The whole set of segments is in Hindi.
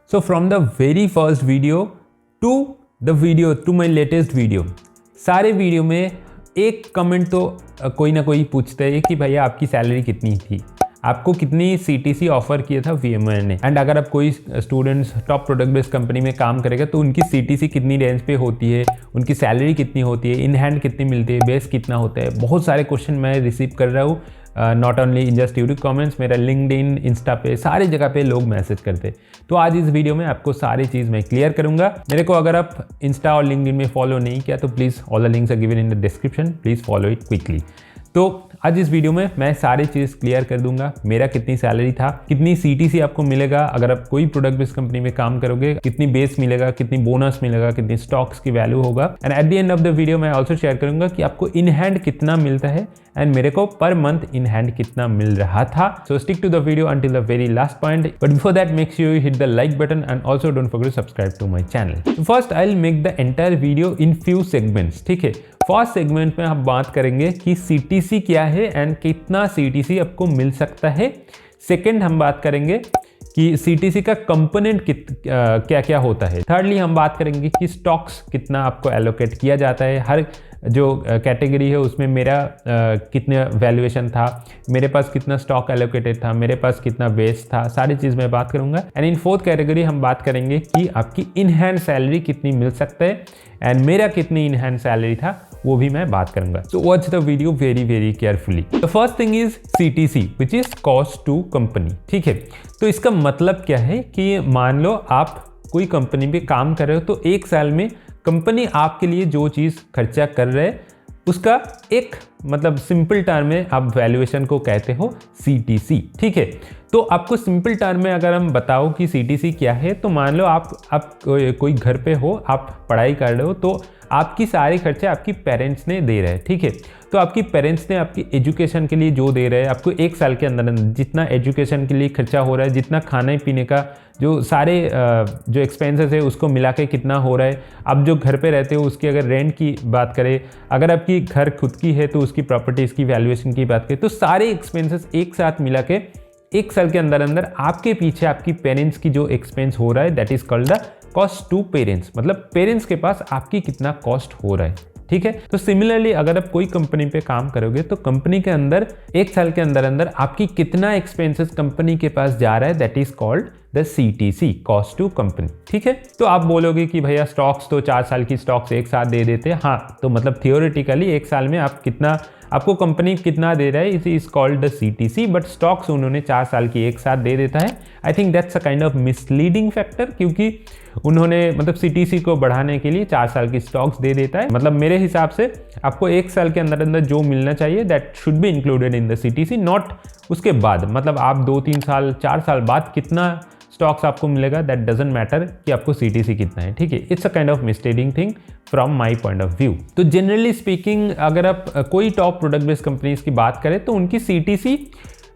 So from the very first video to my latest video, सारे वीडियो में एक कमेंट तो कोई ना कोई पूछता है कि भैया आपकी सैलरी कितनी थी, आपको कितनी CTC ऑफर किया था VMware ने, एंड अगर आप कोई students top product based company में काम करेगा तो उनकी CTC कितनी रेंज पे होती है, उनकी सैलरी कितनी होती है, इन हैंड कितनी मिलती है, बेस कितना होता है। बहुत सारे क्वेश्चन मैं रिसीव कर रहा हूँ, not only in just YouTube comments, मेरा लिंक्डइन, इंस्टा पे, सारी जगह पे लोग मैसेज करते। तो आज इस वीडियो में आपको सारी चीज़ मैं क्लियर करूंगा। मेरे को अगर आप इंस्टा और लिंक्डइन में फॉलो नहीं किया तो please all the links are given in the description, please follow it quickly. तो आज इस वीडियो में मैं सारी चीज़ क्लियर कर दूंगा, मेरा कितनी सैलरी था, कितनी CTC आपको मिलेगा अगर आप कोई प्रोडक्ट बेस्ड कंपनी में काम करोगे, कितनी बेस मिलेगा, कितनी बोनस मिलेगा, कितनी स्टॉक्स की वैल्यू होगा, and at the end of the video मैं ऑल्सो शेयर करूंगा कि आपको इन हैंड कितना मिलता है एंड मेरे को पर मंथ इन हैंड कितना मिल रहा था। So stick to the video until the very last point, but before that make sure you hit the like button and also don't forget to subscribe to my channel. First I will make the entire video in few segments, ठीक है। फर्स्ट सेगमेंट में हम बात करेंगे कि CTC क्या है एंड कितना CTC आपको मिल सकता है। सेकंड हम बात करेंगे कि CTC का कंपोनेंट क्या क्या होता है। थर्डली हम बात करेंगे कि स्टॉक्स कितना आपको एलोकेट किया जाता है, हर जो कैटेगरी है उसमें मेरा कितना वैल्यूएशन था, मेरे पास कितना स्टॉक एलोकेटेड था, मेरे पास कितना बेस था, सारी चीज़ मैं बात करूंगा। एंड इन फोर्थ कैटेगरी हम बात करेंगे कि आपकी इन हैंड सैलरी कितनी मिल सकता है एंड मेरा कितनी इन हैंड सैलरी था वो भी मैं बात करूंगा। So watch the video very very carefully. The first thing is CTC which is cost to company, ठीक है। तो इसका मतलब क्या है कि मान लो आप कोई कंपनी पे काम कर रहे हो तो एक साल में कंपनी आपके लिए जो चीज़ खर्चा कर रहे है उसका एक मतलब सिंपल टर्म में आप वैल्यूएशन को कहते हो CTC, ठीक है। तो आपको सिंपल टर्म में अगर हम बताओ कि CTC क्या है, तो मान लो आप कोई घर पे हो, आप पढ़ाई कर रहे हो, तो आपकी सारे खर्चे आपकी पेरेंट्स ने दे रहे हैं, ठीक है। तो आपकी पेरेंट्स ने आपकी एजुकेशन के लिए जो दे रहे हैं, आपको एक साल के अंदर जितना एजुकेशन के लिए खर्चा हो रहा है, जितना खाने पीने का जो सारे जो एक्सपेंसेस है उसको मिला के कितना हो रहा है, आप जो घर पे रहते हो उसकी अगर रेंट की बात करें, अगर आपकी घर खुद की है तो उसकी प्रॉपर्टीज़ की वैल्यूएशन की बात करें, तो सारे एक्सपेंसेस एक साथ मिला के एक साल के अंदर अंदर आपके पीछे आपकी पेरेंट्स की जो एक्सपेंस हो रहा है that is called the cost to parents, मतलब पेरेंट्स के पास आपकी कितना कॉस्ट हो रहा है, ठीक है। तो सिमिलरली अगर आप कोई कंपनी पे काम करोगे तो कंपनी के अंदर एक साल के अंदर अंदर आपकी कितना एक्सपेंसेस कंपनी के पास जा रहा है that is called the CTC, cost to company, ठीक है। तो आप बोलोगे कि भैया स्टॉक्स तो 4 साल की स्टॉक्स एक साथ दे देते हैं, हाँ, तो मतलब थियोरेटिकली एक साल में आप कितना आपको कंपनी कितना दे रहा है it is called the CTC, but stocks उन्होंने 4 साल की एक साथ दे देता है। I think that's a kind of misleading factor, क्योंकि उन्होंने मतलब CTC को बढ़ाने के लिए 4 साल की स्टॉक्स दे देता है। मतलब मेरे हिसाब से आपको एक साल के अंदर अंदर जो मिलना चाहिए that should be included in the CTC, not उसके बाद, मतलब आप 2-3 साल 4 साल बाद कितना स्टॉक्स आपको मिलेगा दैट डजंट मैटर कि आपको CTC कितना है, ठीक है। It's a kind of misleading thing from my point of view. तो जनरली स्पीकिंग अगर आप कोई टॉप प्रोडक्ट बेस्ड कंपनीज की बात करें तो उनकी CTC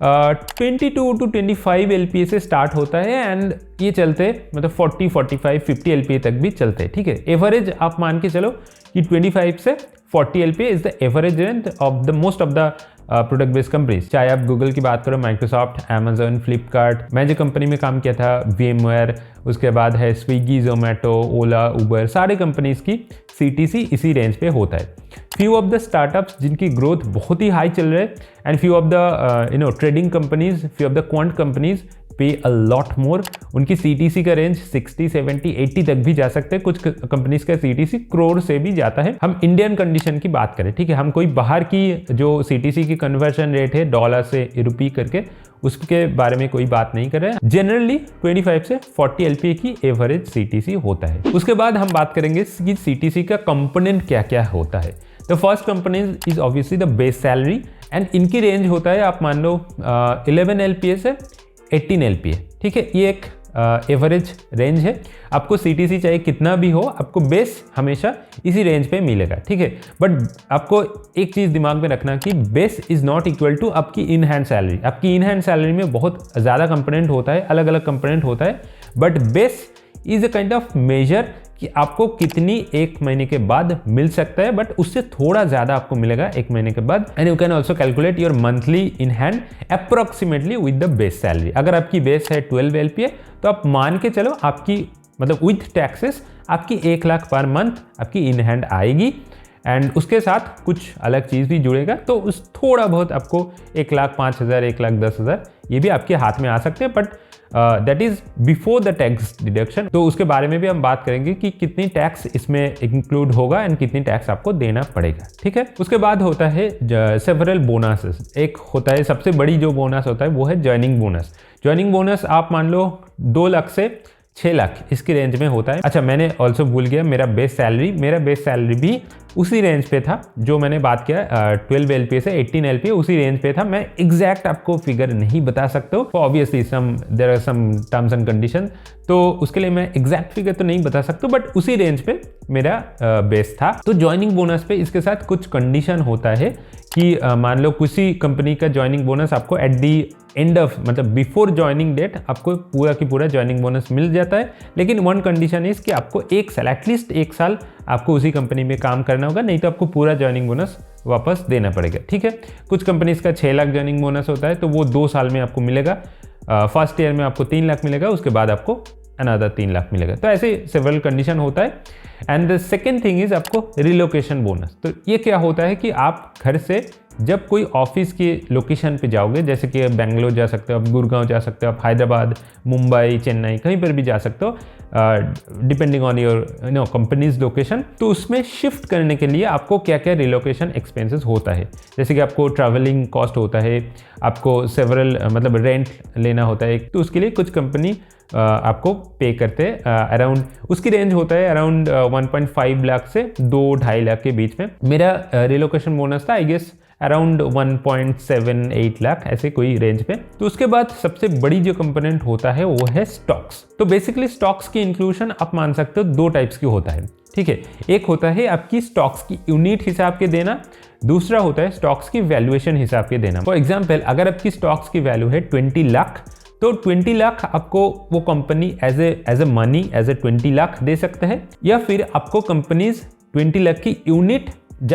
22 to 25 LPA से स्टार्ट होता है एंड ये चलते मतलब 40, 45, 50 LPA तक भी चलते हैं, ठीक है। एवरेज आप मान के चलो कि 25 से 40 LPA is the average range of the most of the product based companies, चाहे आप गूगल की बात करो, माइक्रोसॉफ्ट, अमेजन, फ्लिपकार्ट, मैं जो कंपनी में काम किया था VMware, उसके बाद है स्विगी, जोमेटो, ओला, उबर, सारे कंपनीज की CTC इसी रेंज पे होता है। फ्यू ऑफ द स्टार्टअप्स जिनकी ग्रोथ बहुत ही हाई चल रहे हैं and few of the trading companies, few of the quant companies पे अ लॉट मोर, उनकी CTC का रेंज 60, 70, 80 तक भी जा सकते हैं। कुछ कंपनीज का CTC करोड़ से भी जाता है। हम इंडियन कंडीशन की बात करें, ठीक है, हम कोई बाहर की जो CTC की कन्वर्शन रेट है डॉलर से रुपी करके उसके बारे में कोई बात नहीं कर रहे हैं। जनरली 25 से 40 LPA की एवरेज CTC होता है। उसके बाद हम बात करेंगे कि CTC का कंपोनेंट क्या क्या होता है। The first component is obviously the base salary and इनकी रेंज होता है आप मान लो 11 LPA से 18 LPA, ठीक है। ये एक एवरेज रेंज है। आपको CTC चाहे कितना भी हो, आपको बेस हमेशा इसी रेंज पे मिलेगा, ठीक है। बट आपको एक चीज़ दिमाग में रखना कि base is not equal to आपकी इन हैंड सैलरी। आपकी इन हैंड सैलरी में बहुत ज़्यादा कंपोनेंट होता है, अलग अलग कंपोनेंट होता है, but base is a kind of major कि आपको कितनी एक महीने के बाद मिल सकता है, बट उससे थोड़ा ज़्यादा आपको मिलेगा एक महीने के बाद। And you can also calculate your monthly in hand approximately with the base salary. अगर आपकी बेस है 12 LPA तो आप मान के चलो आपकी मतलब विथ टैक्सेस आपकी 1 लाख पर मंथ आपकी इन हैंड आएगी। एंड उसके साथ कुछ अलग चीज़ भी जुड़ेगा, तो उस थोड़ा बहुत आपको 1,05,000 1,10,000 ये भी आपके हाथ में आ सकते हैं, but that is before the tax deduction. तो उसके बारे में भी हम बात करेंगे कि कितनी टैक्स इसमें इंक्लूड होगा एंड कितनी टैक्स आपको देना पड़ेगा, ठीक है। उसके बाद होता है सेवरल बोनसेस। एक होता है सबसे बड़ी जो बोनस होता है वो है जॉइनिंग बोनस। जॉइनिंग बोनस आप मान लो 2 लाख से 6 लाख इसकी रेंज में होता है। अच्छा, मैंने ऑल्सो भूल गया, मेरा बेस सैलरी भी उसी रेंज पे था जो मैंने बात किया 12 LPA से 18 LPA उसी रेंज पे था। मैं एग्जैक्ट आपको फिगर नहीं बता सकता हूँ, obviously there are some terms and condition, तो उसके लिए मैं एग्जैक्ट फिगर तो नहीं बता सकता, बट उसी रेंज पे मेरा बेस था। तो ज्वाइनिंग बोनस पे इसके साथ कुछ कंडीशन होता है कि मान लो किसी कंपनी का ज्वाइनिंग बोनस आपको एट दी एंड ऑफ मतलब बिफोर ज्वाइनिंग डेट आपको पूरा की पूरा ज्वाइनिंग बोनस मिल जाता है, लेकिन वन कंडीशन इज कि आपको एटलीस्ट 1 साल आपको उसी कंपनी में काम करना होगा, नहीं तो आपको पूरा ज्वाइनिंग बोनस वापस देना पड़ेगा, ठीक है। कुछ कंपनीज का 6 लाख ज्वाइनिंग बोनस होता है, तो वो 2 साल में आपको मिलेगा। फर्स्ट ईयर में आपको 3 लाख मिलेगा, उसके बाद आपको अनदर 3 लाख मिलेगा। तो ऐसे सेवरल कंडीशन होता है। And the second thing is आपको रिलोकेशन बोनस। तो ये क्या होता है कि आप घर से जब कोई ऑफिस की लोकेशन पे जाओगे, जैसे कि बेंगलोर जा सकते हो आप, गुड़गांव जा सकते हो आप, हैदराबाद, मुंबई, चेन्नई, कहीं पर भी जा सकते हो depending on your companies location. तो उसमें शिफ्ट करने के लिए आपको क्या क्या रिलोकेशन एक्सपेंसेस होता है, जैसे कि आपको ट्रैवलिंग कॉस्ट होता है, आपको सेवरल मतलब रेंट लेना होता है, तो उसके लिए कुछ कंपनी आपको पे करते हैं। अराउंड उसकी रेंज होता है अराउंड 1.5 लाख से 2-2.5 लाख के बीच में। मेरा रिलोकेशन बोनस था आई गेस अराउंड 1.78 लाख, ऐसे कोई रेंज पे। तो उसके बाद सबसे बड़ी जो कंपोनेंट होता है वो है स्टॉक्स। तो बेसिकली स्टॉक्स की इंक्लूजन आप मान सकते हो 2 टाइप्स की होता है, ठीक है। एक होता है आपकी स्टॉक्स की यूनिट हिसाब के देना, दूसरा होता है स्टॉक्स की वैल्यूएशन हिसाब के देना। फॉर एग्जाम्पल, अगर आपकी स्टॉक्स की वैल्यू है 20 लाख, तो 20 लाख आपको वो company as a money as a 20 lakh दे सकते हैं, या फिर आपको कंपनीज 20 लाख की यूनिट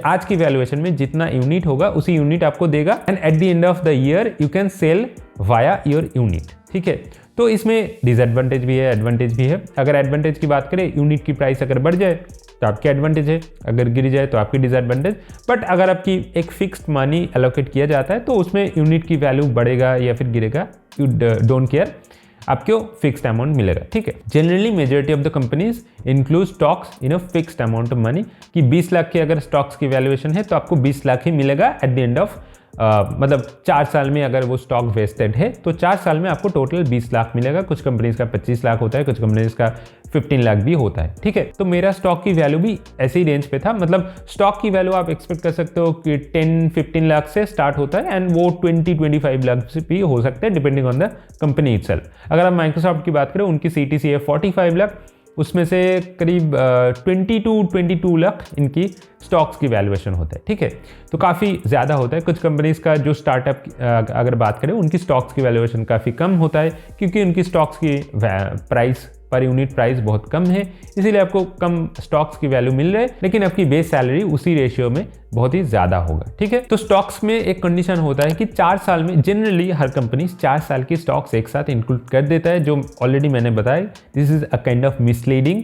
आज की वैल्यूएशन में जितना यूनिट होगा उसी यूनिट आपको देगा, and at the end of the year you can sell via your unit, ठीक है। तो इसमें डिसएडवांटेज भी है, एडवांटेज भी है। अगर एडवांटेज की बात करें, यूनिट की प्राइस अगर बढ़ जाए तो आपकी एडवांटेज है, अगर गिर जाए तो आपकी डिसएडवांटेज। बट अगर आपकी एक फिक्स्ड मनी एलोकेट किया जाता है तो उसमें यूनिट की वैल्यू बढ़ेगा या फिर गिरेगा, यू डोंट केयर, आपको फिक्स्ड अमाउंट मिलेगा, ठीक है। Generally majority of the companies include stocks in a fixed amount of money, कि 20 लाख की अगर स्टॉक्स की वैल्यूएशन है तो आपको 20 लाख ही मिलेगा एट द एंड ऑफ मतलब 4 साल में अगर वो स्टॉक वेस्टेड है तो 4 साल में आपको टोटल 20 लाख मिलेगा। कुछ कंपनीज का 25 लाख होता है, कुछ कंपनीज का 15 लाख भी होता है, ठीक है। तो मेरा स्टॉक की वैल्यू भी ऐसे ही रेंज पे था, मतलब स्टॉक की वैल्यू आप एक्सपेक्ट कर सकते हो कि 10-15 लाख से स्टार्ट होता है, एंड वो 20-25 लाख से भी हो सकता है depending on the company itself. अगर आप माइक्रोसॉफ्ट की बात करें, उनकी CTC है 45 लाख, उसमें से करीब 22 लाख इनकी स्टॉक्स की वैल्यूएशन होता है, ठीक है। तो काफ़ी ज़्यादा होता है। कुछ कंपनीज का जो स्टार्टअप अगर बात करें, उनकी स्टॉक्स की वैल्यूएशन काफ़ी कम होता है, क्योंकि उनकी स्टॉक्स की प्राइस पर यूनिट प्राइस बहुत कम है, इसीलिए आपको कम स्टॉक्स की वैल्यू मिल रहा है, लेकिन आपकी बेस सैलरी उसी रेशियो में बहुत ही ज़्यादा होगा, ठीक है। तो स्टॉक्स में एक कंडीशन होता है कि 4 साल में जनरली हर कंपनी 4 साल की स्टॉक्स एक साथ इंक्लूड कर देता है, जो ऑलरेडी मैंने बताया this is a kind of misleading.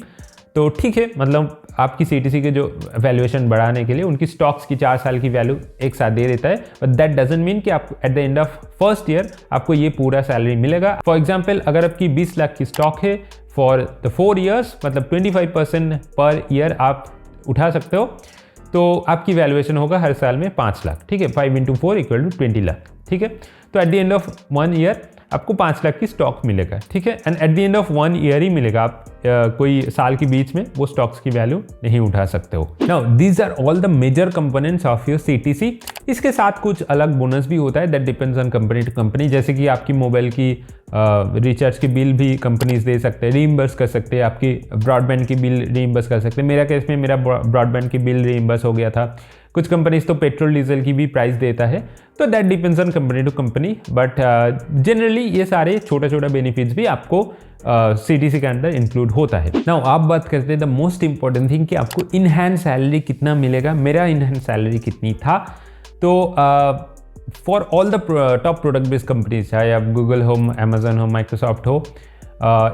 तो ठीक है, मतलब आपकी CTC के जो वैल्यूएशन बढ़ाने के लिए उनकी स्टॉक्स की 4 साल की वैल्यू एक साथ दे देता है, बट दैट डजंट मीन कि आप eight the end of first year आपको ये पूरा सैलरी मिलेगा। फॉर एग्जाम्पल, अगर आपकी 20 लाख की स्टॉक है फॉर द 4 ईयर्स, मतलब 25% पर ईयर आप उठा सकते हो, तो आपकी वैल्यूएशन होगा हर साल में 5 लाख, ठीक है। 5 × 4 = 20 लाख, ठीक है। तो at the end of 1 year आपको 5 लाख की स्टॉक मिलेगा, ठीक है। And at the end of 1 year ही मिलेगा, आप कोई साल के बीच में वो स्टॉक्स की वैल्यू नहीं उठा सकते हो। Now these are all the major components of your CTC। इसके साथ कुछ अलग बोनस भी होता है, that depends on company to company. जैसे कि आपकी मोबाइल की रिचार्ज की बिल भी कंपनीज दे सकते हैं, रीइंबर्स कर सकते हैं, आपकी ब्रॉडबैंड की बिल रीइंबर्स कर सकते हैं। मेरा केस में मेरा ब्रॉडबैंड की बिल रीइंबर्स हो गया था। कुछ कंपनीज तो पेट्रोल डीजल की भी प्राइस देता है, तो that depends on company to company, but generally ये सारे छोटा छोटा बेनिफिट्स भी आपको CTC के अंदर इंक्लूड होता है। नाउ आप बात करते हैं द मोस्ट इंपॉर्टेंट थिंग कि आपको इन हैंड सैलरी कितना मिलेगा। मेरा इन हैंड सैलरी कितनी था, तो for all the top product based companies, चाहे आप गूगल हो, अमेजन हो, माइक्रोसॉफ्ट हो,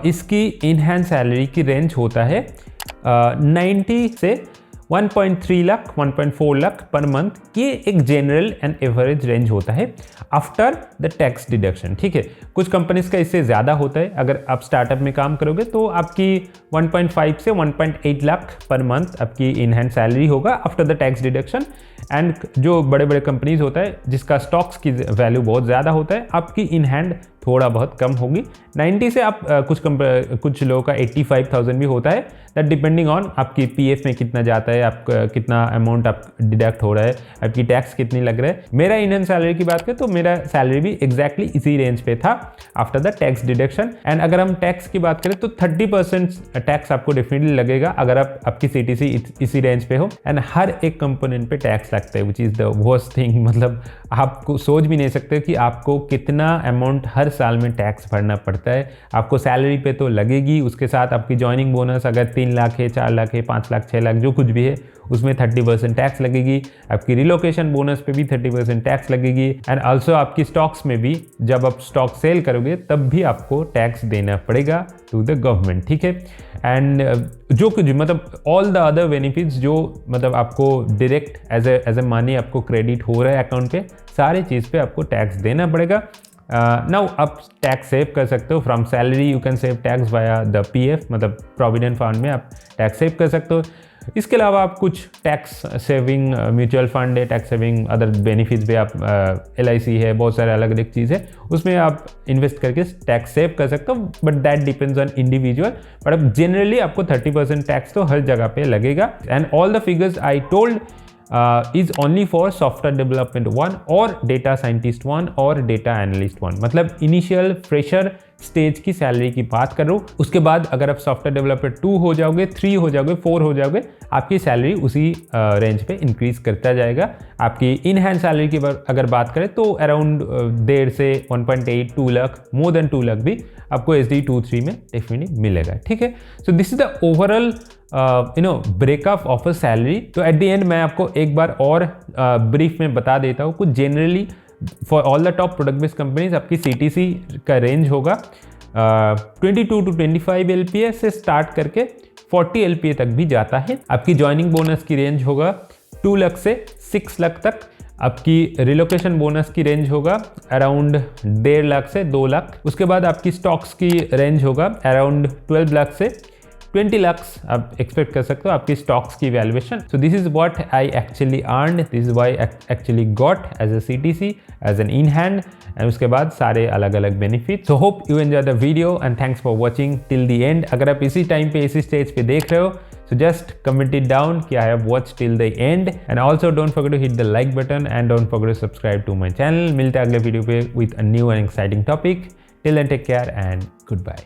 इसकी इन हैंड सैलरी की रेंज होता है 90 से 1.3 लाख 1.4 लाख पर मंथ। ये एक जनरल एंड एवरेज रेंज होता है आफ्टर द टैक्स डिडक्शन। ठीक है, कुछ कंपनीज का इससे ज़्यादा होता है। अगर आप स्टार्टअप में काम करोगे तो आपकी 1.5 से 1.8 लाख पर मंथ आपकी इन हैंड सैलरी होगा after the tax deduction. And जो बड़े बड़े कंपनीज होता है जिसका स्टॉक्स की वैल्यू बहुत ज़्यादा होता है, आपकी इन हैंड थोड़ा बहुत कम होगी। 90 से आप कुछ लोगों का 85,000 भी होता है, दैट डिपेंडिंग ऑन आपकी पीएफ में कितना जाता है, आप कितना अमाउंट आप डिडक्ट हो रहा है, आपकी टैक्स कितनी लग रहा है। मेरा इन हैंड सैलरी की बात करें तो मेरा सैलरी भी एग्जैक्टली इसी रेंज पे था after the tax deduction. And अगर हम टैक्स की बात करें तो 30% टैक्स आपको डेफिनेटली लगेगा अगर आपकी CTC इसी रेंज पे हो। एंड हर एक कंपोनेंट पे टैक्स लगता है, which is the worst thing. मतलब आपको सोच भी नहीं सकते कि आपको कितना अमाउंट हर साल में टैक्स भरना पड़ता है। आपको सैलरी पे तो लगेगी, उसके साथ आपकी ज्वाइनिंग बोनस अगर 3 लाख है, 4 लाख है, 5 लाख, 6 लाख, जो कुछ भी है उसमें 30% टैक्स लगेगी। आपकी रिलोकेशन बोनस पे भी 30% टैक्स लगेगी। एंड ऑल्सो आपकी स्टॉक्स में भी, जब आप स्टॉक सेल करोगे तब भी आपको टैक्स देना पड़ेगा टू द गवर्नमेंट। ठीक है, एंड जो कुछ मतलब ऑल द अदर बेनिफिट्स जो मतलब आपको डायरेक्ट एज ए मनी आपको क्रेडिट हो रहा है अकाउंट पे, सारे चीज़ पे आपको टैक्स देना पड़ेगा। नाउ आप टैक्स सेव कर सकते हो from salary, you can save tax via the PF, मतलब प्रोविडेंट फंड में आप टैक्स सेव कर सकते हो। इसके अलावा आप कुछ टैक्स सेविंग म्यूचुअल फंड है, टैक्स सेविंग अदर बेनिफिट्स भी आप LIC है, बहुत सारे अलग अलग चीज़ है, उसमें आप इन्वेस्ट करके टैक्स सेव कर सकते हो। But that depends on individual. But अब जनरली आपको 30% टैक्स तो हर जगह पे लगेगा। And all the figures I told is only for software development 1 और data scientist 1 और data analyst 1। मतलब इनिशियल फ्रेशर स्टेज की सैलरी की बात कर रहा हूँ। उसके बाद अगर आप सॉफ्टवेयर डेवलपर 2 हो जाओगे, 3 हो जाओगे, 4 हो जाओगे, आपकी सैलरी उसी रेंज पे इंक्रीज करता जाएगा। आपकी इन हैंड सैलरी की अगर बात करें तो अराउंड 1.5 से 1.8 2 लाख, मोर देन 2 लाख भी आपको SD 2-3 में डेफिनेटली मिलेगा। ठीक है, सो this is the overall breakup of a salary. तो एट द एंड मैं आपको एक बार और ब्रीफ में बता देता हूँ कुछ generally for all the top product based companies आपकी CTC का रेंज होगा 22 to 25 LPA से स्टार्ट करके 40 LPA तक भी जाता है। आपकी ज्वाइनिंग बोनस की रेंज होगा 2 लाख से 6 लाख तक। आपकी रिलोकेशन बोनस की रेंज होगा अराउंड 1.5 लाख से 2 लाख। उसके बाद आपकी स्टॉक्स की रेंज होगा अराउंड 12 लाख से 20 लाख आप एक्सपेक्ट कर सकते हो आपकी स्टॉक्स की valuation. So this is what I actually earned, this is why actually got as a CTC as an in hand. And उसके बाद सारे अलग अलग benefit. So hope you enjoy the video and thanks for watching till the end. अगर आप इसी टाइम पे इसी स्टेज पे देख रहे हो so just comment it down कि I have watched till the end and also don't forget to hit the like button and don't forget to subscribe to my channel। मिलते हैं अगले वीडियो पे with a new and exciting topic। Till then take care and goodbye।